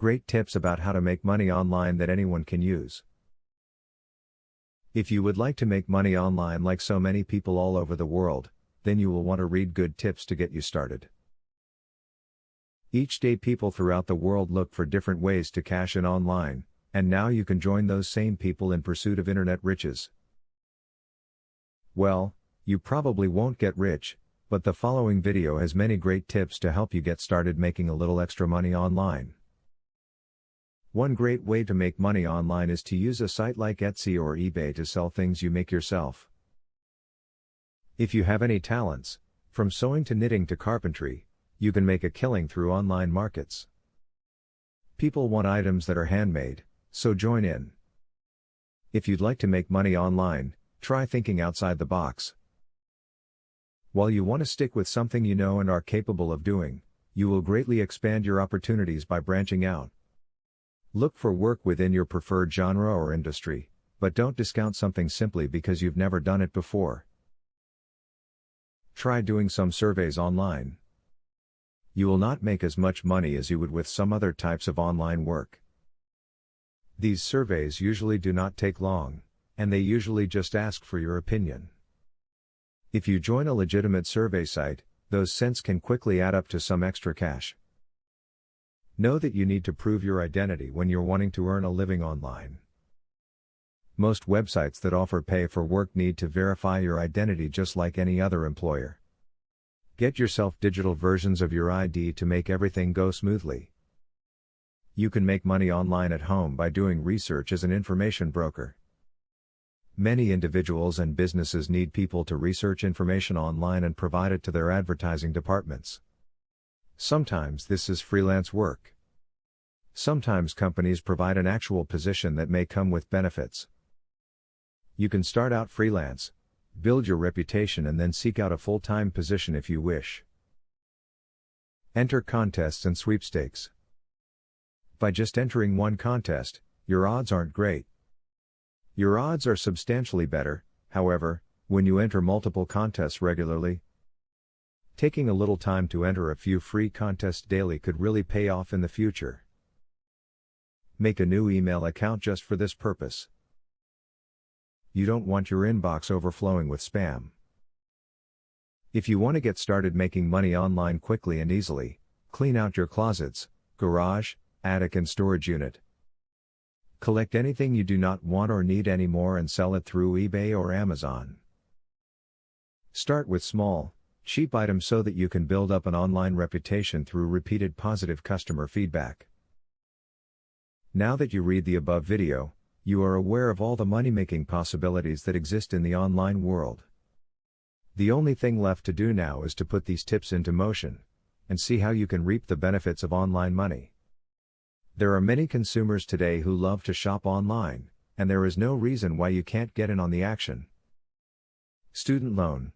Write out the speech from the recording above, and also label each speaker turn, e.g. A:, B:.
A: great tips about how to make money online that anyone can use. If you would like to make money online like so many people all over the world, then you will want to read good tips to get you started. Each day people throughout the world look for different ways to cash in online, and now you can join those same people in pursuit of internet riches. Well, you probably won't get rich, but the following video has many great tips to help you get started making a little extra money online. One great way to make money online is to use a site like Etsy or eBay to sell things you make yourself. If you have any talents, from sewing to knitting to carpentry, you can make a killing through online markets. People want items that are handmade, so join in. If you'd like to make money online, try thinking outside the box. While you want to stick with something you know and are capable of doing, you will greatly expand your opportunities by branching out. Look for work within your preferred genre or industry, but don't discount something simply because you've never done it before. Try doing some surveys online. You will not make as much money as you would with some other types of online work. These surveys usually do not take long, and they usually just ask for your opinion. If you join a legitimate survey site, those cents can quickly add up to some extra cash. Know that you need to prove your identity when you're wanting to earn a living online. Most websites that offer pay for work need to verify your identity just like any other employer. Get yourself digital versions of your ID to make everything go smoothly. You can make money online at home by doing research as an information broker. Many individuals and businesses need people to research information online and provide it to their advertising departments. Sometimes this is freelance work. Sometimes companies provide an actual position that may come with benefits. You can start out freelance, build your reputation and then seek out a full-time position if you wish. Enter contests and sweepstakes. By just entering one contest, your odds aren't great. Your odds are substantially better, however, when you enter multiple contests regularly. Taking a little time to enter a few free contests daily could really pay off in the future. Make a new email account just for this purpose. You don't want your inbox overflowing with spam. If you want to get started making money online quickly and easily, clean out your closets, garage, attic and storage unit. Collect anything you do not want or need anymore and sell it through eBay or Amazon. Start with small, cheap items so that you can build up an online reputation through repeated positive customer feedback. Now that you read the above video, you are aware of all the money-making possibilities that exist in the online world. The only thing left to do now is to put these tips into motion, and see how you can reap the benefits of online money. There are many consumers today who love to shop online, and there is no reason why you can't get in on the action. Student loan.